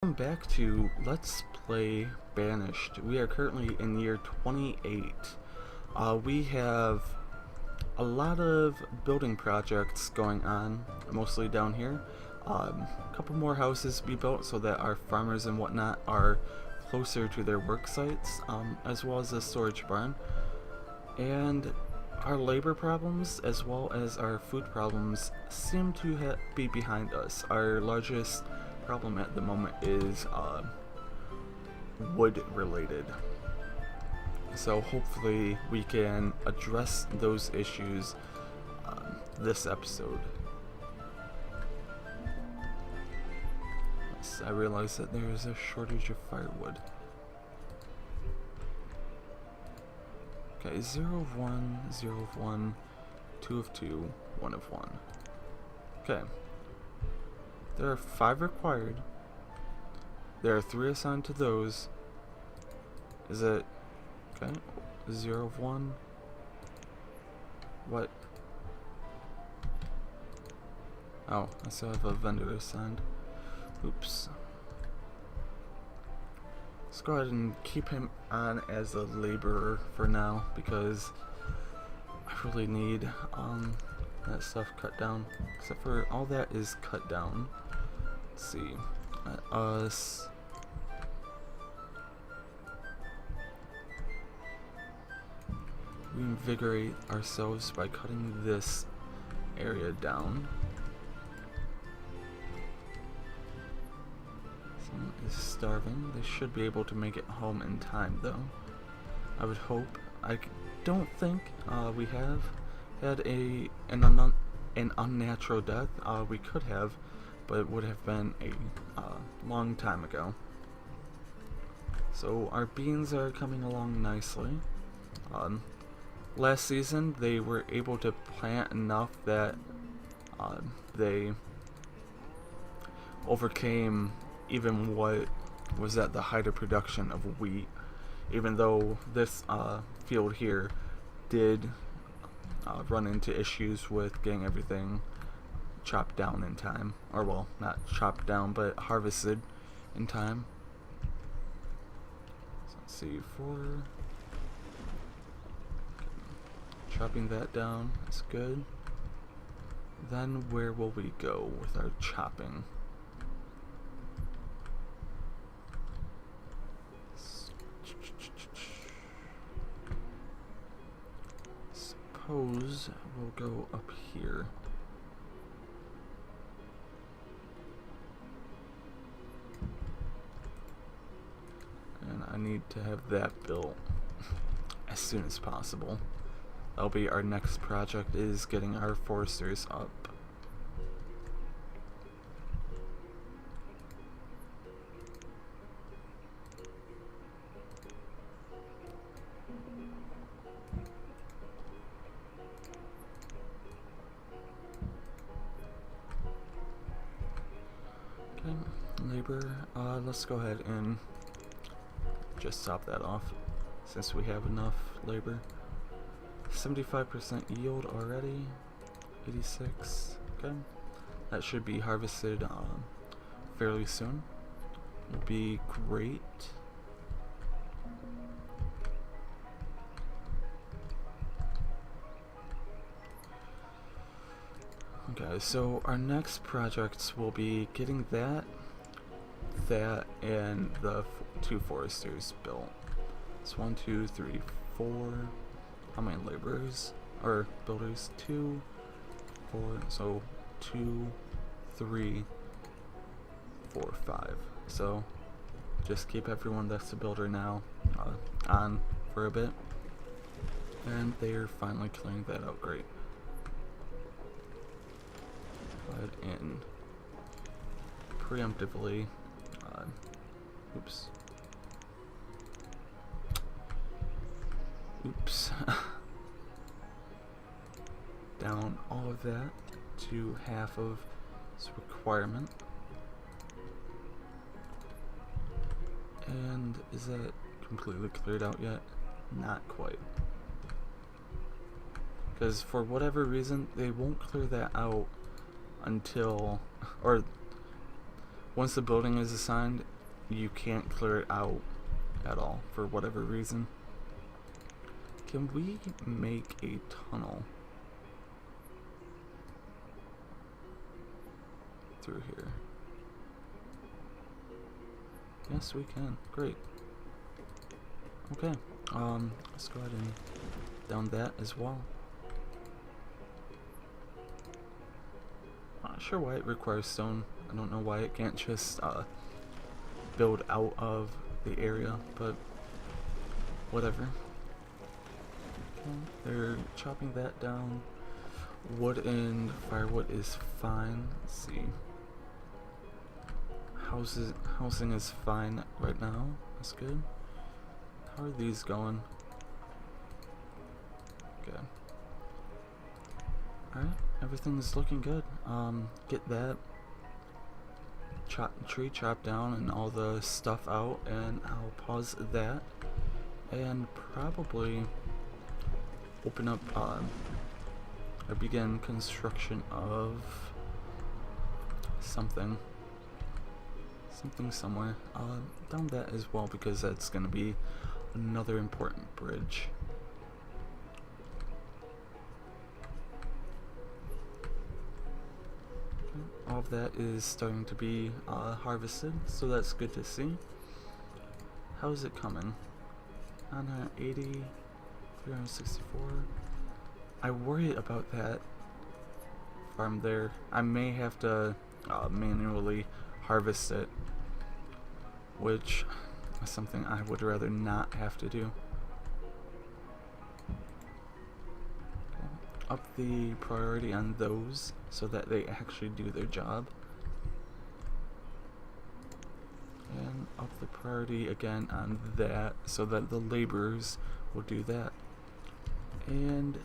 Welcome back to Let's Play Banished. We are currently in year 28. We have a lot of building projects going on, mostly down here. A couple more houses to be built so that our farmers and whatnot are closer to their work sites, as well as a storage barn. And our labor problems, as well as our food problems, seem to be behind us. Our largest problem at the moment is wood related, so hopefully we can address those issues this episode. Yes, I realize that there is a shortage of firewood. Okay, 0 of 1, 0 of 1, 2 of 2, 1 of 1. Okay. There are 5 required. There are 3 assigned to those. Is it... okay. 0 of 1. What? Oh, I still have a vendor assigned. Oops. Let's go ahead and keep him on as a laborer for now, because I really need that stuff cut down. Except for all that is cut down. Let's see. Let us reinvigorate ourselves by cutting this area down. Someone is starving. They should be able to make it home in time, though. I would hope. I don't think we have had an unnatural death. We could have, but it would have been a long time ago. So our beans are coming along nicely. Last season they were able to plant enough that they overcame even what was at the height of production of wheat, even though this field here did run into issues with getting everything chopped down in time, or well, not chopped down, but harvested in time. So let's see, chopping that down is good. Then where will we go with our chopping? Suppose we'll go up here. And I need to have that built as soon as possible. That'll be our next project, is getting our foresters up. Okay, labor, let's go ahead and just top that off since we have enough labor. 75% yield already. 86. Okay, that should be harvested fairly soon. Will be great. Okay, so our next projects will be getting that, and the 2 foresters built. It's 1, 2, 3, 4. How many laborers or builders? 2, 4. So 2, 3, 4, 5. So just keep everyone that's a builder now on for a bit, and they are finally clearing that out. Great. Go ahead and preemptively. Oops. Oops. Down all of that to half of its requirement. And is that completely cleared out yet? Not quite. Because for whatever reason, they won't clear that out until, or once the building is assigned, you can't clear it out at all for whatever reason. Can we make a tunnel through here? Yes, we can. Great. Okay. Let's go ahead and down that as well. Not sure why it requires stone. I don't know why it can't just build out of the area, but whatever. Okay, they're chopping that down. Wood and firewood is fine. Let's see. Housing is fine right now. That's good. How are these going? Okay. Alright, everything's looking good. Get that tree chopped down and all the stuff out, and I'll pause that and probably open up or begin construction of something somewhere down that as well, because that's going to be another important bridge. All of that is starting to be harvested, so that's good to see. How's it coming? 980, 364. I worry about that farm there. I may have to manually harvest it, which is something I would rather not have to do. Up the priority on those so that they actually do their job, and up the priority again on that so that the laborers will do that, and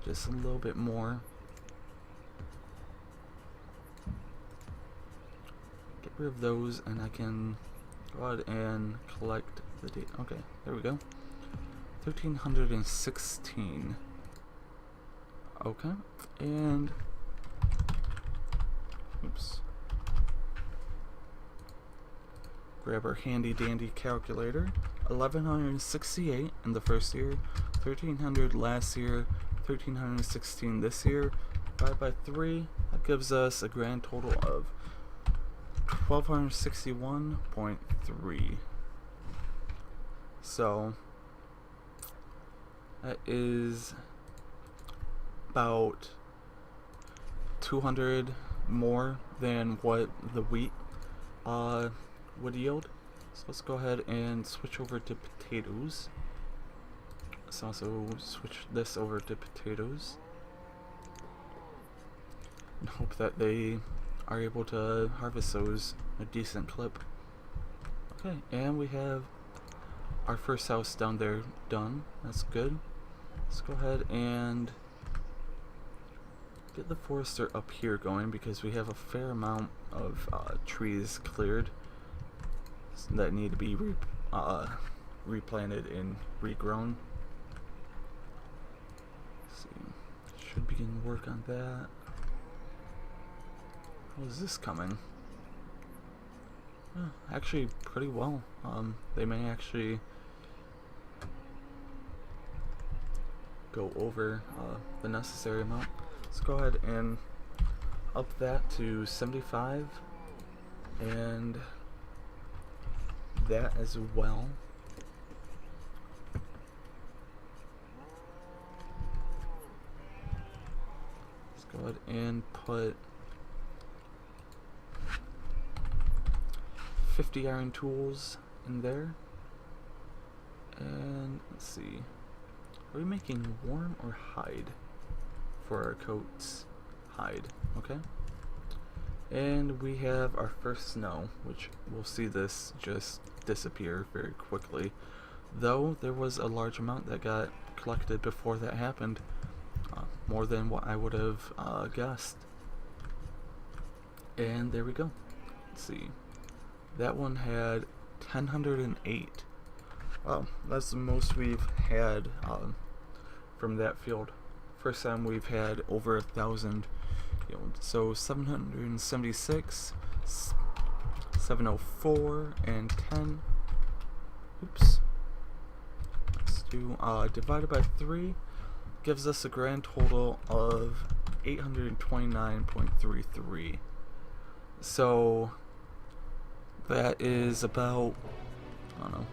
just a little bit more. Get rid of those and I can go ahead and collect the data. Okay, there we go. 1316. Okay, and oops. Grab our handy dandy calculator. 1168 in the first year, 1300 last year, 1316 this year. Divided by 3, that gives us a grand total of 1261.3. So that is about 200 more than what the wheat would yield. So let's go ahead and switch over to potatoes. Let's also switch this over to potatoes and hope that they are able to harvest those a decent clip. Okay, and we have our first house down there done. That's good. Let's go ahead and get the forester up here going, because we have a fair amount of trees cleared that need to be replanted and regrown. Let's see, should begin work on that. How is this coming? Actually pretty well. They may actually go over the necessary amount. Let's go ahead and up that to 75 and that as well. Let's go ahead and put 50 iron tools in there. And let's see, are we making warm or hide for our coats? Hide. Okay. And we have our first snow, which we'll see this just disappear very quickly, though there was a large amount that got collected before that happened, more than what I would have guessed. And there we go. Let's see, that one had 1008. Wow, that's the most we've had from that field. First time we've had over 1,000. So 776, 704 and 10. Oops. Let's do divided by 3 gives us a grand total of 829.33. So that is about, I don't know,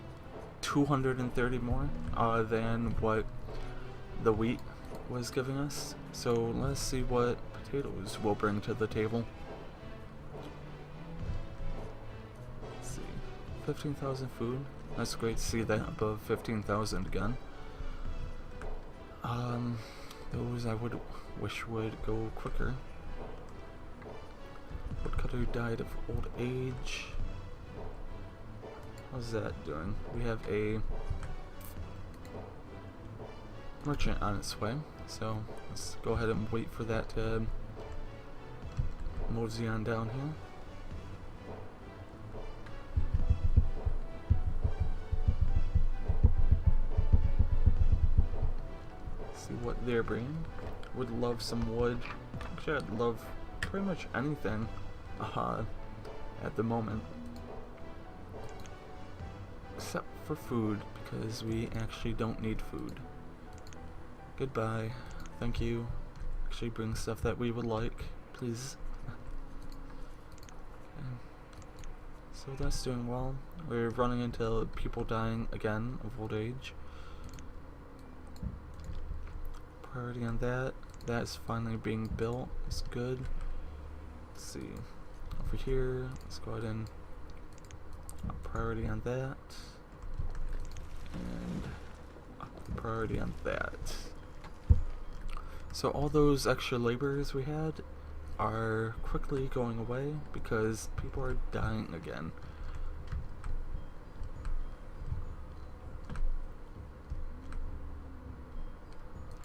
230 more than what the wheat was giving us. So let's see what potatoes will bring to the table. Let's see, 15,000 food. That's great to see that above 15,000 again. Those I would wish would go quicker. Woodcutter died of old age. How's that doing? We have a merchant on its way, so let's go ahead and wait for that to mosey on down here. See what they're bringing. Would love some wood. Actually, I'd love pretty much anything at the moment, except for food, because we actually don't need food. Goodbye. Thank you. Actually bring stuff that we would like, please. Okay. So that's doing well. We're running into people dying again of old age. Priority on that. That's finally being built. It's good. Let's see. Over here, let's go ahead and priority on that. And priority on that. So all those extra laborers we had are quickly going away because people are dying again.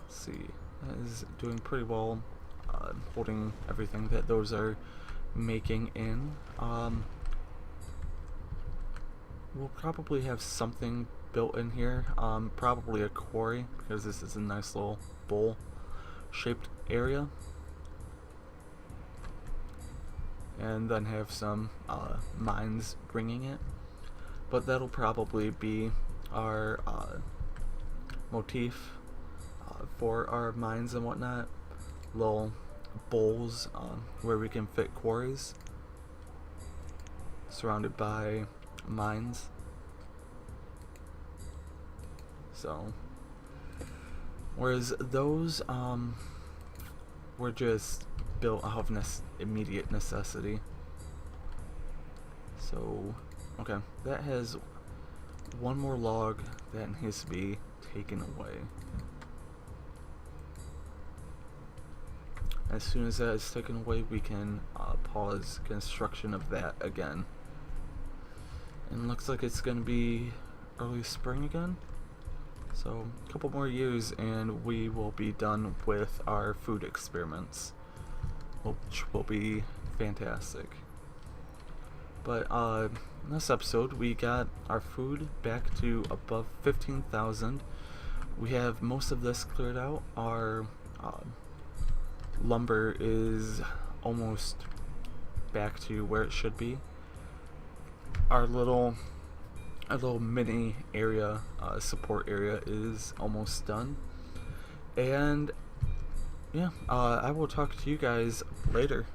Let's see, that is doing pretty well, holding everything that those are making in. We'll probably have something built in here, probably a quarry, because this is a nice little bowl shaped area, and then have some mines bringing it, but that'll probably be our motif for our mines and whatnot. Little bowls where we can fit quarries surrounded by mines. So whereas those were just built out of immediate necessity. So okay, that has one more log that needs to be taken away. As soon as that is taken away, we can pause construction of that again. And looks like it's going to be early spring again. So a couple more years and we will be done with our food experiments, which will be fantastic. But in this episode, we got our food back to above 15,000. We have most of this cleared out. Our lumber is almost back to where it should be. Our little mini area, support area, is almost done. And yeah, I will talk to you guys later.